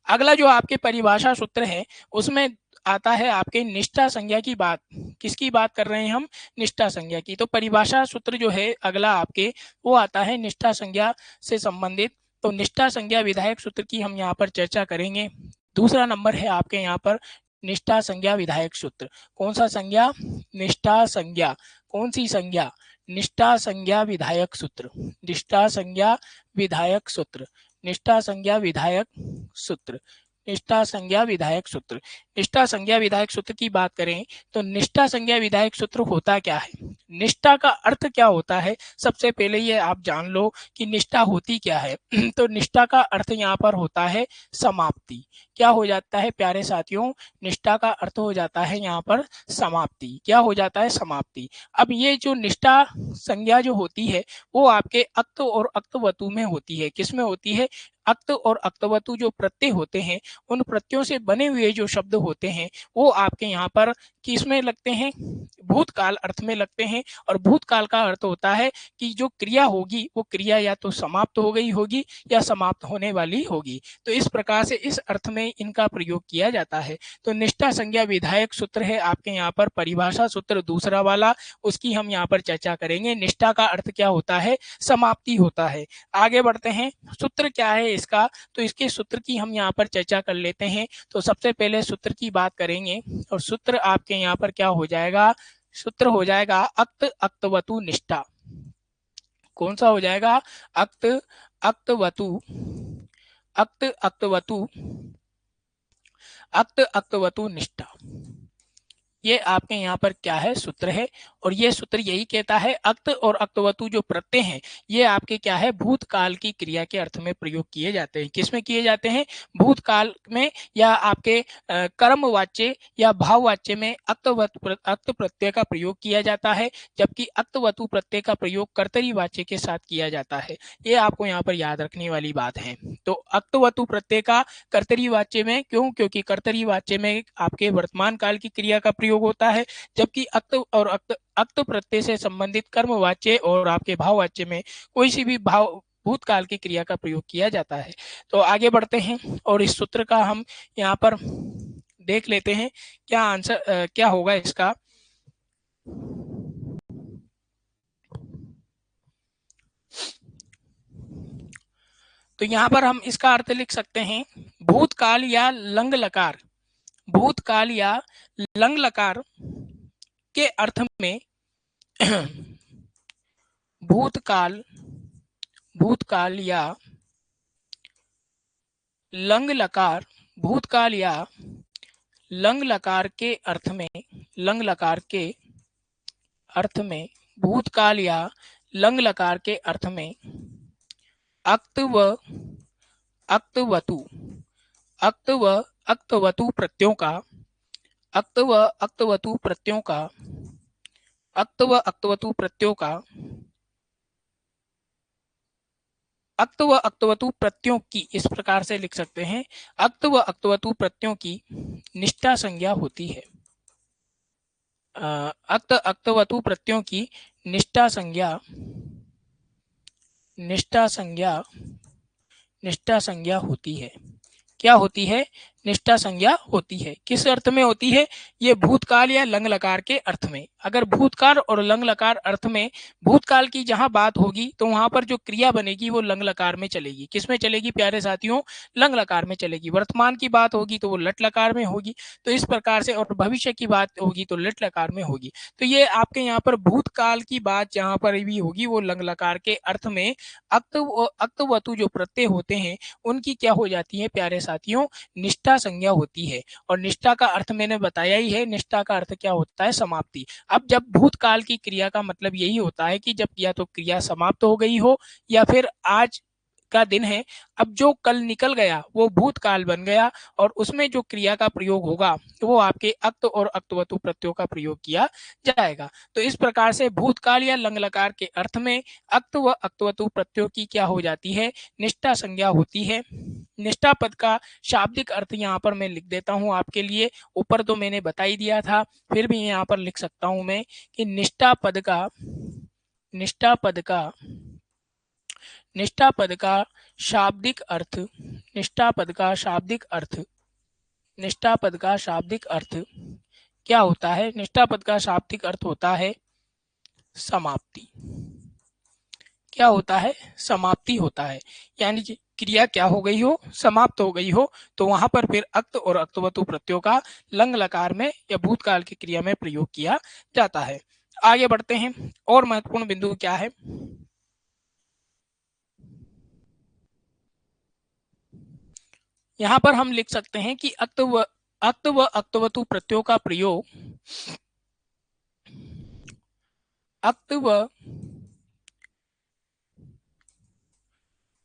अगला जो आपके परिभाषा सूत्र है उसमें आता है आपके निष्ठा संज्ञा की बात। किसकी बात कर रहे हैं हम, निष्ठा संज्ञा की। तो परिभाषा सूत्र जो है अगला आपके, वो आता है निष्ठा संज्ञा से संबंधित। तो निष्ठा संज्ञा विधायक सूत्र की हम यहाँ पर चर्चा करेंगे। दूसरा नंबर है आपके यहाँ पर निष्ठा संज्ञा विधायक सूत्र। कौन सा संज्ञा, निष्ठा संज्ञा। कौन सी संज्ञा, निष्ठा संज्ञा विधायक सूत्र। निष्ठा संज्ञा विधायक सूत्र, निष्ठा संज्ञा विधायक सूत्र, निष्ठा संज्ञा विधायक सूत्र। निष्ठा संज्ञा विधायक सूत्र की बात करें तो निष्ठा संज्ञा विधायक सूत्र होता क्या है, निष्ठा का अर्थ क्या होता है, सबसे पहले ये आप जान लो कि निष्ठा होती क्या है। तो निष्ठा का अर्थ यहाँ पर होता है समाप्ति। क्या हो जाता है प्यारे साथियों, निष्ठा का अर्थ हो जाता है यहाँ पर समाप्ति। क्या हो जाता है, समाप्ति। अब ये जो निष्ठा संज्ञा जो होती है वो आपके अक्त और अक्तवतु में होती है। किस में होती है, अक्त और अक्तवतु जो प्रत्यय होते हैं, उन प्रत्ययों से बने हुए जो शब्द होते हैं वो आपके यहाँ पर किस में लगते हैं, भूतकाल अर्थ में लगते हैं। और भूतकाल का अर्थ होता है कि जो क्रिया होगी वो क्रिया या तो समाप्त हो गई होगी या समाप्त होने वाली होगी। तो इस प्रकार से इस अर्थ में इनका प्रयोग किया जाता है। तो निष्ठा संज्ञा विधायक सूत्र है आपके यहाँ पर परिभाषा सूत्र दूसरा वाला, उसकी हम यहाँ पर चर्चा करेंगे। निष्ठा का अर्थ क्या होता है, समाप्ति होता है। आगे बढ़ते हैं, सूत्र क्या है इसका, तो इसके सूत्र की हम यहाँ पर चर्चा कर लेते हैं। तो सबसे पहले सूत्र की बात करेंगे, और सूत्र आपके यहाँ पर क्या हो जाएगा, सूत्र हो जाएगा अक्त अक्तवतु निष्ठा। कौन सा हो जाएगा, अक्त अक्तवतु, अक्त अक्तवतु, अक्त अक्तवतु निष्ठा। ये आपके यहाँ पर क्या है, सूत्र है। और ये सूत्र यही कहता है अक्त और अक्तवतु जो प्रत्यय हैं ये आपके क्या है, भूतकाल की क्रिया के अर्थ में प्रयोग किए जाते हैं। किसमें किए जाते हैं, भूतकाल में, या आपके कर्मवाच्य या भाववाच्य में अक्त प्रत्यय का प्रयोग किया जाता है, जबकि अक्तवतु प्रत्यय का प्रयोग कर्तरी वाच्य के साथ किया जाता है। ये आपको यहाँ पर याद रखने वाली बात है। तो अक्तवतु प्रत्यय का कर्तरी वाच्य में, क्यों, क्योंकि कर्तरी वाच्य में आपके वर्तमान काल की क्रिया का प्रयोग होता है, जबकि अक्त और अक्त प्रत्यय से संबंधित कर्मवाच्य और आपके भाववाच्य में कोई सी भी भाव भूतकाल की क्रिया का प्रयोग किया जाता है। तो आगे बढ़ते हैं और इस सूत्र का हम यहाँ पर देख लेते हैं क्या आंसर क्या होगा इसका। तो यहाँ पर हम इसका अर्थ लिख सकते हैं भूतकाल या लंग लकार, भूतकाल या लंग लकार के अर्थ में भूतकाल, भूतकाल या लंग लकार, भूतकाल या लंग लकार के अर्थ में, लंग लकार के अर्थ में, भूतकाल या लंग लकार के अर्थ में अक्त व अक्तवतु, अक्त व अक्तवतु प्रत्ययों का, अक्त व अक्तवतु प्रत्ययों का, अक्त व अक्तवतु प्रत्ययों का, अक्त व अक्तवतु प्रत्ययों की, इस प्रकार से लिख सकते हैं, अक्त व अक्तवतु प्रत्ययों की निष्ठा संज्ञा होती है। अक्त अक्तवतु प्रत्ययों की निष्ठा संज्ञा, निष्ठा संज्ञा, निष्ठा संज्ञा होती है। क्या होती है? निष्ठा संज्ञा होती है। किस अर्थ में होती है? ये भूतकाल या लंग लकार के अर्थ में। अगर भूतकाल और लंग लकार अर्थ में भूतकाल की जहां बात होगी तो वहां पर जो क्रिया बनेगी वो लंग लकार में चलेगी। किस में चलेगी प्यारे साथियों? लंग लकार में चलेगी। वर्तमान की बात होगी तो वो लट लकार में होगी। तो इस प्रकार से, और भविष्य की बात होगी तो लट लकार में होगी। तो ये आपके यहाँ पर भूतकाल की बात जहां पर भी होगी वो लंग लकार के अर्थ में अक्तवतु जो प्रत्यय होते हैं उनकी क्या हो जाती है प्यारे साथियों? निष्ठा संज्ञा होती है। और निष्ठा का अर्थ मैंने बताया ही है, निष्ठा का अर्थ क्या होता है? समाप्ति। अब जब भूतकाल की क्रिया का मतलब यही होता है कि जब या तो क्रिया समाप्त हो गई हो या फिर आज का दिन है, अब जो कल निकल गया वो भूतकाल बन गया और उसमें जो क्रिया का प्रयोग होगा वो आपके अक्त और अक्तवतु प्रत्ययों का प्रयोग किया जाएगा। तो इस प्रकार से भूतकाल या लंग लकार के अर्थ में अक्त व अक्तवतु प्रत्ययों की क्या हो जाती है? निष्ठा संज्ञा होती है। निष्ठा पद का शाब्दिक अर्थ यहाँ पर मैं लिख देता हूँ आपके लिए। ऊपर तो मैंने बता ही दिया था, फिर भी यहाँ पर लिख सकता हूँ मैं कि निष्ठा पद का, निष्ठा पद का, निष्ठा पद का शाब्दिक अर्थ, निष्ठा पद का शाब्दिक अर्थ, निष्ठा पद का शाब्दिक अर्थ क्या होता है? निष्ठा पद का शाब्दिक अर्थ होता है समाप्ति। क्या होता है? समाप्ति होता है। यानी कि क्रिया क्या हो गई हो? समाप्त हो गई हो। तो वहां पर फिर अक्त और अक्तवतु प्रत्ययों का लंग लकार में या भूतकाल की क्रिया में प्रयोग किया जाता है। आगे बढ़ते हैं। और महत्वपूर्ण बिंदु क्या है? यहाँ पर हम लिख सकते हैं कि अक्त व अक्तवतु प्रत्ययों का प्रयोग, अक्त व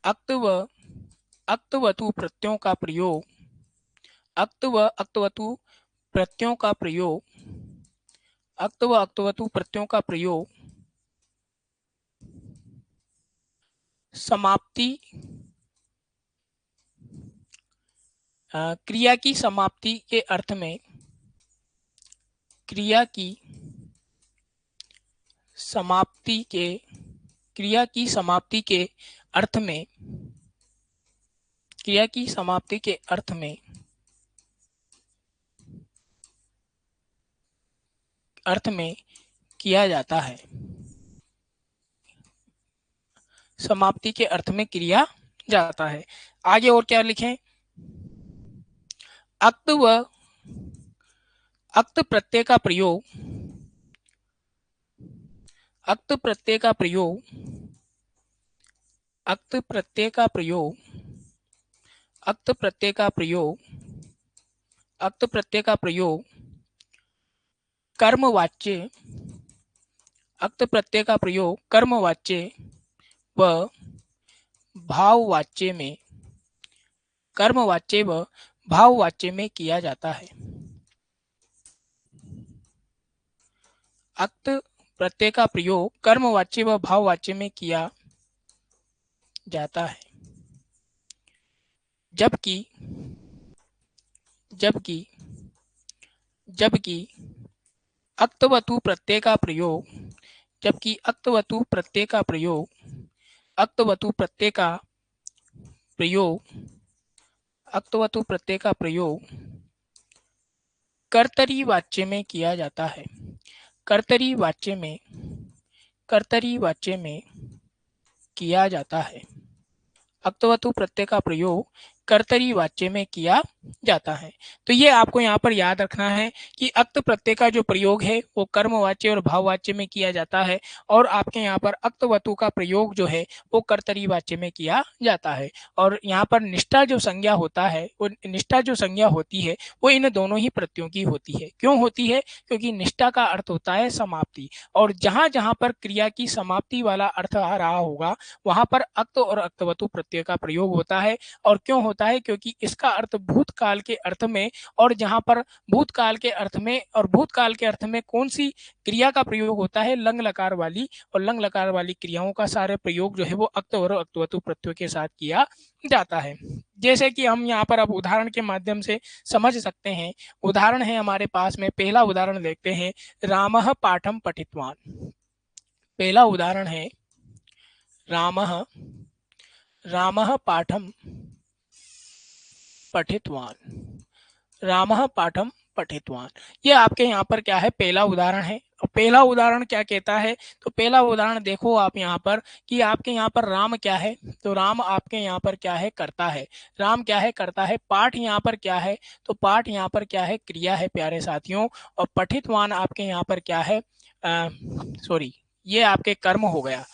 अक्तवतु प्रत्ययों का प्रयोग, अक्त व अक्तवतु प्रत्ययों का प्रयोग, अक्त व अक्तवतु प्रत्ययों का प्रयोग समाप्ति, क्रिया की समाप्ति के अर्थ में, क्रिया की समाप्ति के, क्रिया की समाप्ति के अर्थ में, क्रिया की समाप्ति के अर्थ में, अर्थ में किया जाता है। समाप्ति के अर्थ में क्रिया जाता है। आगे और क्या लिखें? अक्त व अक्त प्रत्यय का प्रयोग, अक्त प्रत्यय का प्रयोग, अक्त प्रत्यय का प्रयोग, अक्त प्रत्यय का प्रयोग, अक्त प्रत्यय का प्रयोग कर्मवाच्य, अक्त प्रत्यय का प्रयोग कर्मवाच्य व भाववाच्य में, कर्मवाच्य व भाववाच्य में किया जाता है। अक्त प्रत्यय का प्रयोग कर्मवाच्य व भाववाच्य में किया जाता है। जबकि जबकि जबकि अक्तवतु प्रत्यय का प्रयोग, जबकि अक्तवतु प्रत्यय का प्रयोग अक्तवतु प्रत्यय का प्रयोग, अक्तवतु प्रत्यय का प्रयोग कर्तरी वाच्य में किया जाता है। कर्तरी वाच्य में, कर्तरी वाच्य में किया जाता है। अक्तवतु प्रत्यय का प्रयोग कर्तरी वाच्य में किया जाता है। तो ये आपको यहाँ पर याद रखना है कि अक्त प्रत्यय का जो प्रयोग है वो कर्मवाच्य और भाववाच्य में किया जाता है, और आपके यहाँ पर अक्तवतु का प्रयोग जो है वो कर्तरी वाच्य में किया जाता है। और यहाँ पर निष्ठा जो संज्ञा होता है, वो निष्ठा जो संज्ञा होती है वो इन दोनों ही प्रत्ययों की होती है। क्यों होती है? क्योंकि निष्ठा का अर्थ होता है समाप्ति, और जहां जहां पर क्रिया की समाप्ति वाला अर्थ आ रहा होगा वहां पर अक्त और अक्तवतु प्रत्यय का प्रयोग होता है। और क्यों होता है? क्योंकि इसका अर्थ भूतकाल के अर्थ में, और जहां पर भूतकाल के अर्थ में, और भूतकाल के अर्थ में कौन सी क्रिया का प्रयोग होता है? लंग लकार वाली, और लंग लकार वाली क्रियाओं का सारे प्रयोग जो है वो अक्त और अक्तवतु प्रत्यय के साथ किया जाता है। जैसे कि हम यहाँ पर अब उदाहरण के माध्यम से समझ सकते हैं। उदाहरण है हमारे पास में, पहला उदाहरण देखते हैं, रामः पाठम पठितवान। पहला उदाहरण है रामः, रामः पाठम पठितवान, रामः पाठम पठितवान। ये आपके यहाँ पर क्या है? पहला उदाहरण है। और पहला उदाहरण क्या कहता है? तो पहला उदाहरण देखो आप यहाँ पर कि आपके यहाँ पर राम क्या है? तो राम आपके यहाँ पर क्या है? करता है। राम क्या है? करता है। पाठ यहाँ पर क्या है? तो पाठ यहाँ पर क्या है? क्रिया है प्यारे साथियों। और पठितवान आपके यहाँ पर क्या है? सॉरी, ये आपके कर्म हो गया।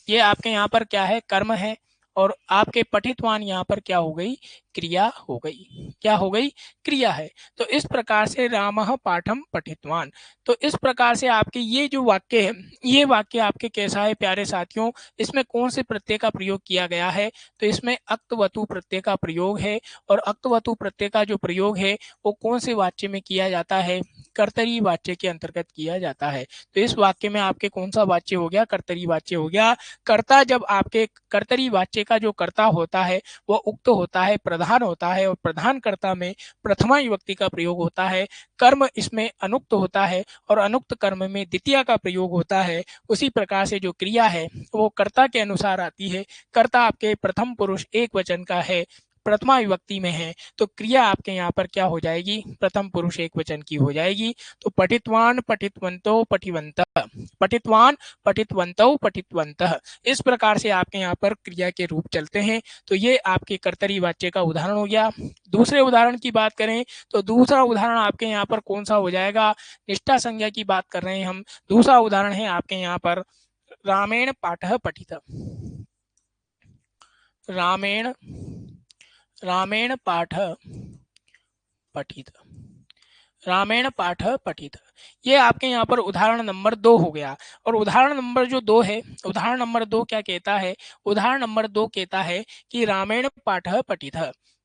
ये आपके यहाँ पर क्या है? कर्म है। और आपके पठितवान यहाँ पर क्या हो गई? क्रिया हो गई। क्या हो गई? क्रिया है। तो इस प्रकार से रामः पाठम पठितवान। तो इस प्रकार से आपके ये जो वाक्य है, ये वाक्य आपके कैसा है प्यारे साथियों? इसमें कौन से प्रत्यय का प्रयोग किया गया है? तो इसमें अक्तवतु प्रत्यय का प्रयोग है। और अक्तवतु प्रत्यय का जो प्रयोग है वो कौन से वाच्य में किया जाता है? कर्तरी वाच्य के अंतर्गत किया जाता है। तो इस वाक्य में आपके कौन सा वाच्य हो गया? कर्तरी वाच्य हो गया। कर्ता, जब आपके कर्तरी वाच्य का जो कर्ता होता है वो उक्त होता है, प्रधान होता है, और प्रधान कर्ता में प्रथमा विभक्ति का प्रयोग होता है। कर्म इसमें अनुक्त होता है, और अनुक्त कर्म में द्वितीया का प्रयोग होता है। उसी प्रकार से जो क्रिया है वो कर्ता के अनुसार आती है। कर्ता आपके प्रथम पुरुष एक वचन का है, प्रथमा विभक्ति में है, तो क्रिया आपके यहाँ पर क्या हो जाएगी? प्रथम पुरुष एक वचन की हो जाएगी। तो पठितवान पठितवंतो पठिवंतः, पठितवान पठितवंतो पठितवंतः, इस प्रकार से आपके यहाँ पर क्रिया के रूप चलते हैं। तो ये आपके कर्तरी वाच्य का उदाहरण हो गया। दूसरे उदाहरण की बात करें तो दूसरा उदाहरण आपके यहाँ पर कौन सा हो जाएगा? निष्ठा संज्ञा की बात कर रहे हैं हम। दूसरा उदाहरण है आपके यहाँ पर रामेण पाठः पठितः। रामेण, रामेण पाठः पठितः, रामेण पाठ पठित। ये आपके यहाँ पर उदाहरण नंबर 2 हो गया। और उदाहरण नंबर जो 2 है, उदाहरण नंबर 2 क्या कहता है? उदाहरण नंबर 2 कहता है कि रामेण पाठ पठित।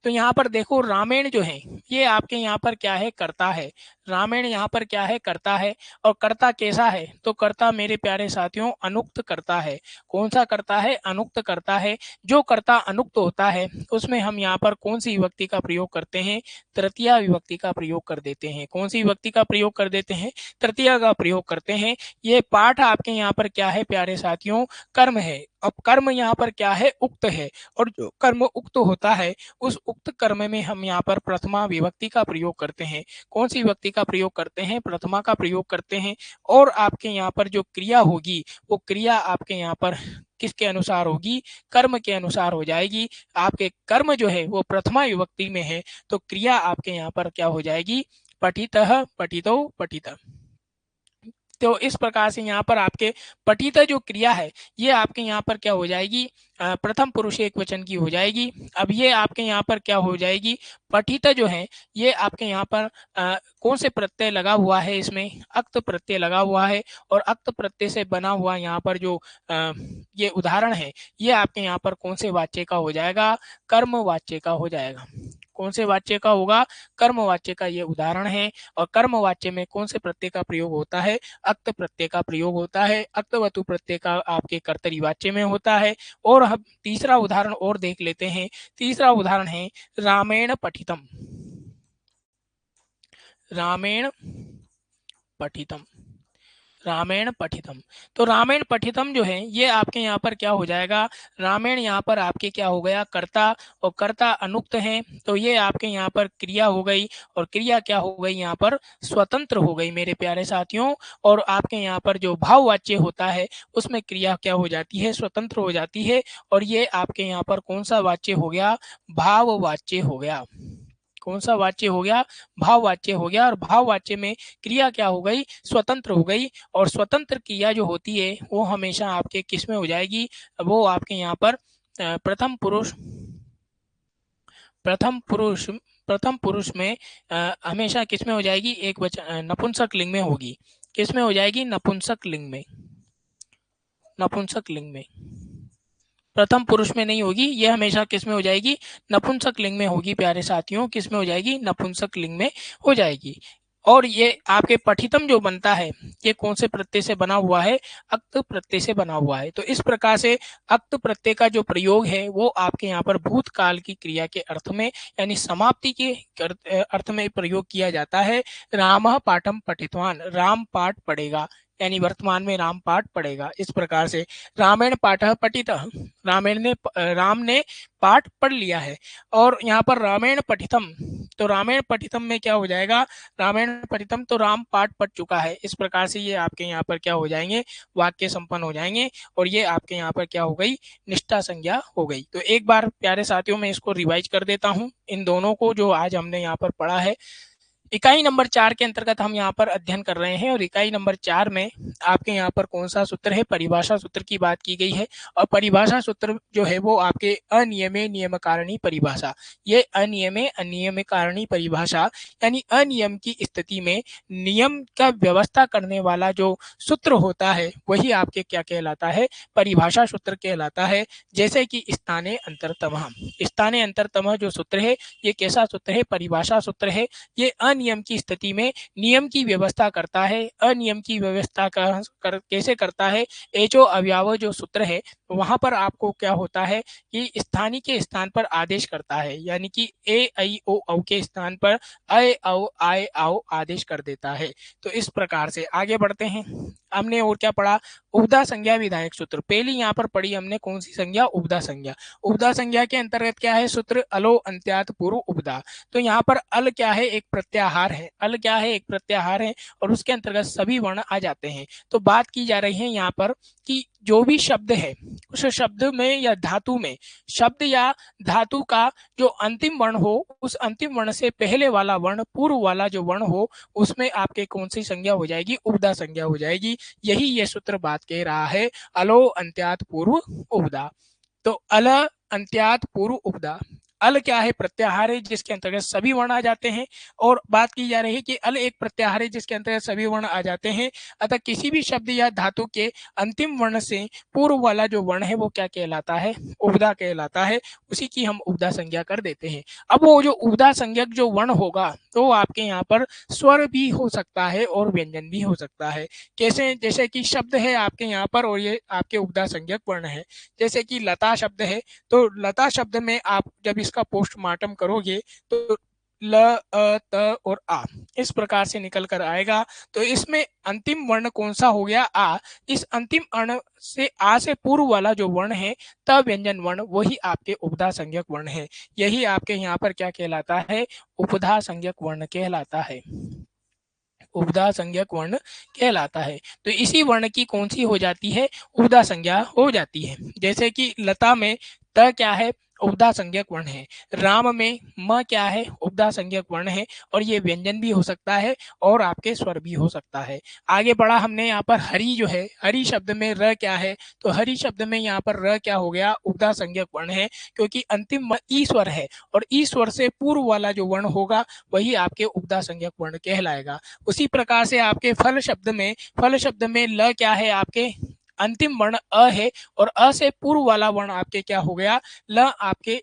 तो यहाँ पर देखो, रामेण जो है ये आपके यहाँ पर क्या है? करता है। रामेण यहाँ पर क्या है? करता है। और कर्ता कैसा है? तो कर्ता मेरे प्यारे साथियों अनुक्त करता है। कौन सा करता है? अनुक्त करता है। जो कर्ता अनुक्त होता है उसमें हम यहाँ पर कौन सी विभक्ति का प्रयोग करते हैं? तृतीया विभक्ति का प्रयोग कर देते हैं। कौन सी विभक्ति का प्रयोग कर देते हैं? तृतीया का प्रयोग करते हैं। ये पाठ आपके यहाँ पर क्या है प्यारे साथियों? कर्म है। अब कर्म यहाँ पर क्या है? उक्त है। और जो कर्म उक्त होता है उस उक्त कर्म में हम यहाँ पर प्रथमा विभक्ति का प्रयोग करते हैं। कौन सी विभक्ति का प्रयोग करते हैं? प्रथमा का प्रयोग करते हैं। और आपके यहाँ पर जो क्रिया होगी वो क्रिया आपके यहाँ पर किसके अनुसार होगी? कर्म के अनुसार हो जाएगी। आपके कर्म जो है वो प्रथमा विभक्ति में है, तो क्रिया आपके यहाँ पर क्या हो जाएगी? पठितः पठितो पठितः। तो इस प्रकार से यहाँ पर आपके पठित जो क्रिया है ये आपके यहाँ पर क्या हो जाएगी? प्रथम पुरुष एक वचन की हो जाएगी। अब ये आपके यहाँ पर क्या हो जाएगी? पठित जो है ये आपके यहाँ पर कौन से प्रत्यय लगा हुआ है? इसमें अक्त प्रत्यय लगा हुआ है। और अक्त प्रत्यय से बना हुआ यहाँ पर जो ये उदाहरण है ये आपके यहाँ पर कौन से वाच्य का हो जाएगा? कर्म वाच्य का हो जाएगा। कौन से वाच्य का होगा? कर्म वाच्य का ये उदाहरण है। और कर्म वाच्य में कौन से प्रत्यय का प्रयोग होता है? अक्त प्रत्यय का प्रयोग होता है। अक्तवतु प्रत्यय का आपके कर्तरी वाच्य में होता है। और हम तीसरा उदाहरण और देख लेते हैं। तीसरा उदाहरण है रामेण पठितम। रामेण पठितम, रामायण पठितम। तो रामायण पठितम जो है ये आपके यहाँ पर क्या हो जाएगा, रामायण यहाँ पर आपके क्या हो गया, कर्ता, और कर्ता अनुक्त है, तो ये आपके यहाँ पर क्रिया हो गई, और क्रिया क्या हो गई यहाँ पर, स्वतंत्र हो गई मेरे प्यारे साथियों। और आपके यहाँ पर जो भाववाच्य होता है उसमें क्रिया क्या हो जाती है, स्वतंत्र हो जाती है, और ये आपके यहाँ पर कौन सा वाच्य हो गया, भाववाच्य हो गया। कौन सा वाच्य हो गया, भाववाच्य हो गया। और भाववाच्य में क्रिया क्या हो गई, स्वतंत्र हो गई। और स्वतंत्र क्रिया जो होती है वो हमेशा आपके किस में हो जाएगी, वो आपके यहाँ पर प्रथम पुरुष, प्रथम पुरुष, प्रथम पुरुष में हमेशा किस में हो जाएगी, एक वचन नपुंसक लिंग में होगी। किस में हो जाएगी, नपुंसक लिंग में, नपुंसक लिंग में, प्रथम पुरुष में नहीं होगी, ये हमेशा किस में हो जाएगी, नपुंसक लिंग में होगी प्यारे साथियों। किस में हो जाएगी, नपुंसक लिंग में हो जाएगी। और ये आपके पठितम जो बनता है ये कौन से प्रत्यय से बना हुआ है, अक्त प्रत्यय से बना हुआ है। तो इस प्रकार से अक्त प्रत्यय का जो प्रयोग है वो आपके यहाँ पर भूतकाल की क्रिया के अर्थ में यानी समाप्ति के अर्थ में प्रयोग किया जाता है। रामः पाठम पठितवान, राम पाठ पढ़ेगा, यानी वर्तमान में राम पाठ पढ़ेगा। इस प्रकार से रामायण पाठः पठितः, राम ने पाठ पढ़ लिया है। और यहाँ पर रामायण पठितम, तो रामायण पठितम में क्या हो जाएगा, रामायण पठितम तो राम पाठ पढ़ चुका है। इस प्रकार से ये आपके यहाँ पर क्या हो जाएंगे, वाक्य संपन्न हो जाएंगे, और ये आपके यहाँ पर क्या हो गई, निष्ठा संज्ञा हो गई। तो एक बार प्यारे साथियों मैं इसको रिवाइज कर देता हूँ, इन दोनों को जो आज हमने यहाँ पर पढ़ा है। इकाई नंबर 4 के अंतर्गत हम यहाँ पर अध्ययन कर रहे हैं, और इकाई नंबर 4 में आपके यहाँ पर कौन सा सूत्र है, परिभाषा सूत्र की बात की गई है। और परिभाषा सूत्र जो है वो आपके अनियमे नियम कारणी परिभाषा, ये अनियमे अनियम कारणी परिभाषा यानी अनियम की स्थिति में नियम का व्यवस्था करने वाला जो सूत्र होता है वही आपके क्या कहलाता है, परिभाषा सूत्र कहलाता है। जैसे कि स्थाने अंतरतमः, स्थाने अंतरतमः जो सूत्र है ये कैसा सूत्र है, परिभाषा सूत्र है। ये अनियम की स्थिति में नियम की व्यवस्था करता है। अनियम की व्यवस्था कैसे करता है, एचो अव्यव जो सूत्र है वहां पर आपको क्या होता है कि स्थानीय के स्थान पर आदेश करता है, यानी कि ए आई ओ औ के स्थान पर अय औ आय आओ आदेश कर देता है। तो इस प्रकार से आगे बढ़ते हैं। हमने और क्या पढ़ा, उपधा संज्ञा विधायक सूत्र। पहली यहाँ पर पढ़ी हमने कौन सी संज्ञा, उपधा संज्ञा। उपधा संज्ञा के अंतर्गत क्या है सूत्र, अलो अंत्यात पूर्व उपधा। तो यहाँ पर अल क्या है, एक प्रत्याहार है, अल क्या है, एक प्रत्याहार है, और उसके अंतर्गत सभी वर्ण आ जाते हैं। तो बात की जा रही है यहाँ पर कि जो भी शब्द है उस शब्द में या धातु में, शब्द या धातु का जो अंतिम वर्ण हो उस अंतिम वर्ण से पहले वाला वर्ण पूर्व वाला जो वर्ण हो उसमें आपके कौन सी संज्ञा हो जाएगी, उपधा संज्ञा हो जाएगी। यही ये सूत्र बात कह रहा है, अलो अंत्यात पूर्व उपधा। तो अल अंत्यात पूर्व उपधा, अल क्या है, प्रत्याहार है जिसके अंतर्गत सभी वर्ण आ जाते हैं। और बात की जा रही है कि अल एक प्रत्याहार है जिसके अंतर्गत सभी वर्ण आ जाते हैं। अतः किसी भी शब्द या धातु के अंतिम वर्ण से पूर्व वाला जो वर्ण है वो क्या कहलाता है, उपधा कहलाता है। उसी की हम उपधा संज्ञा कर देते हैं। अब वो जो उपधा संज्ञक जो वर्ण होगा तो आपके यहाँ पर स्वर भी हो सकता है और व्यंजन भी हो सकता है। कैसे, जैसे कि शब्द है आपके यहाँ पर और ये आपके उपधा संज्ञक वर्ण है। जैसे कि लता शब्द है, तो लता शब्द में आप जब इसका पोस्टमार्टम करोगे तो ल अ त और आ इस प्रकार से निकल कर आएगा। तो इसमें अंतिम वर्ण कौन सा हो गया, आ। इस अंतिम वर्ण से आ से पूर्व वाला जो वर्ण है त व्यंजन वर्ण वही आपके उपधा संज्ञक वर्ण है। यही आपके यहाँ पर क्या कहलाता है, उपधा संज्ञक वर्ण कहलाता है, उपधा संज्ञक वर्ण कहलाता है। तो इसी वर्ण की कौन सी हो जाती है, उपधा संज्ञा हो जाती है। जैसे कि लता में त क्या है, उपधा संज्ञक वर्ण है। राम में म क्या है, उपधा संज्ञक वर्ण है, और ये व्यंजन भी हो सकता है और आपके स्वर भी हो सकता है। आगे बढ़ा हमने यहाँ पर हरि जो है, हरि शब्द में र क्या है, तो हरि शब्द में यहाँ पर र क्या हो गया, उपधा संज्ञक वर्ण है, क्योंकि अंतिम ई स्वर है और ई स्वर से पूर्व वाला जो वर्ण होगा वही आपके उपधा संज्ञक वर्ण कहलाएगा। उसी प्रकार से आपके फल शब्द में, फल शब्द में ल क्या है, आपके अंतिम वर्ण अ है, और अ से पूर्व वाला वर्ण आपके क्या हो गया, ल आपके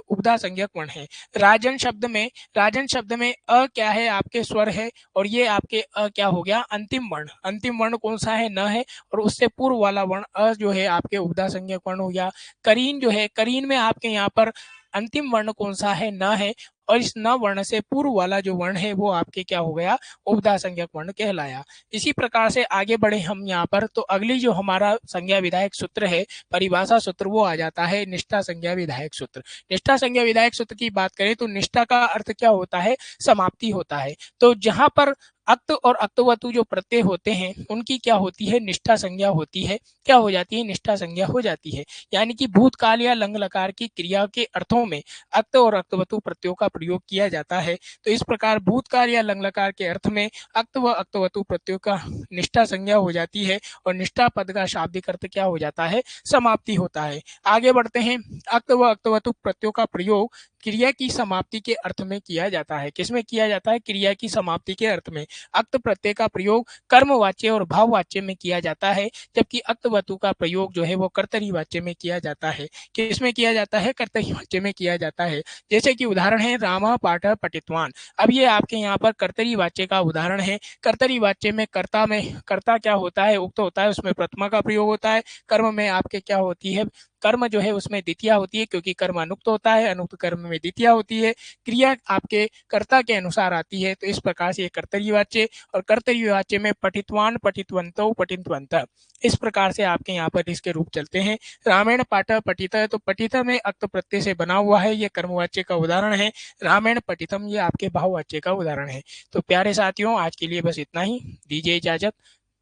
उपधा संज्ञक वर्ण है। राजन शब्द में, राजन शब्द में अ क्या है, आपके स्वर है, और ये आपके अ क्या हो गया, अंतिम वर्ण। अंतिम वर्ण कौन सा है, न है, और उससे पूर्व वाला वर्ण अ जो है आपके उपधा संज्ञक वर्ण हो गया। करीन जो है, करीन में आपके यहाँ पर अंतिम वर्ण कौन सा है, न है, और इस न वर्ण से पूर्व वाला जो वर्ण है वो आपके क्या हो गया, उपधा संज्ञक वर्ण कहलाया। इसी प्रकार से आगे बढ़े हम यहाँ पर, तो अगली जो हमारा संज्ञा विधायक सूत्र है, परिभाषा सूत्र, वो आ जाता है निष्ठा संज्ञा विधायक सूत्र। निष्ठा संज्ञा विधायक सूत्र की बात करें तो निष्ठा का अर्थ क्या होता है, समाप्ति होता है। तो जहां पर अक्त और अक्तवतु जो प्रत्यय होते हैं उनकी क्या होती है, निष्ठा संज्ञा होती है। क्या हो जाती है, निष्ठा संज्ञा हो जाती है। यानी कि भूतकाल या लंग लकार की क्रिया के अर्थों में अक्त और अक्तवतु प्रत्ययों का प्रयोग किया जाता है। तो इस प्रकार भूतकाल या लंग लकार के अर्थ में अक्त व अक्तवतु प्रत्ययों का निष्ठा संज्ञा हो जाती है, और निष्ठा पद का शाब्दिक अर्थ क्या हो जाता है, समाप्ति होता है। आगे बढ़ते हैं। अक्त व अक्तवतु प्रत्ययों का प्रयोग क्रिया की समाप्ति के अर्थ में किया जाता है। किसमें किया जाता है, क्रिया की समाप्ति के अर्थ में। अक्त प्रत्यय का प्रयोग कर्मवाच्य और भाववाच्य में किया जाता है, जबकि अक्तवतु का प्रयोग जो है वो कर्तरी वाच्य में किया जाता है। किसमें किया जाता है, कर्तरी वाच्य में किया जाता है। जैसे कि उदाहरण है रामः पाठः पठितवान। अब ये आपके यहाँ पर कर्तरी वाच्य का उदाहरण है। कर्तरी वाच्य में कर्ता क्या होता है, उक्त होता है, उसमें प्रथमा का प्रयोग होता है। कर्म में आपके क्या होती है, कर्म जो है उसमें द्वितीया होती है, क्योंकि कर्म अनुक्त होता है, अनुक्त कर्म में द्वितीया होती है। क्रिया आपके कर्ता के अनुसार आती है। तो इस प्रकार से ये कर्तरी वाच्य, और कर्तरी वाच्य में पठितवान, पठितवन्तौ, पठितवन्तः, इस प्रकार से आपके यहाँ पर इसके रूप चलते हैं। रामायण पाठः पठितः, तो पठितः में अक्त प्रत्यय से बना हुआ है, ये कर्मवाच्य का उदाहरण है। रामायण पठितम, ये आपके भाववाच्य का उदाहरण है। तो प्यारे साथियों, आज के लिए बस इतना ही। दीजिए इजाजत।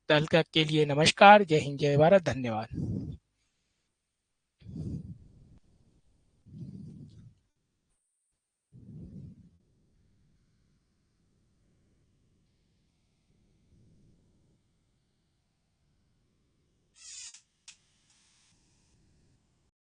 कल तक के लिए नमस्कार। जय हिंद, जय भारत, धन्यवाद।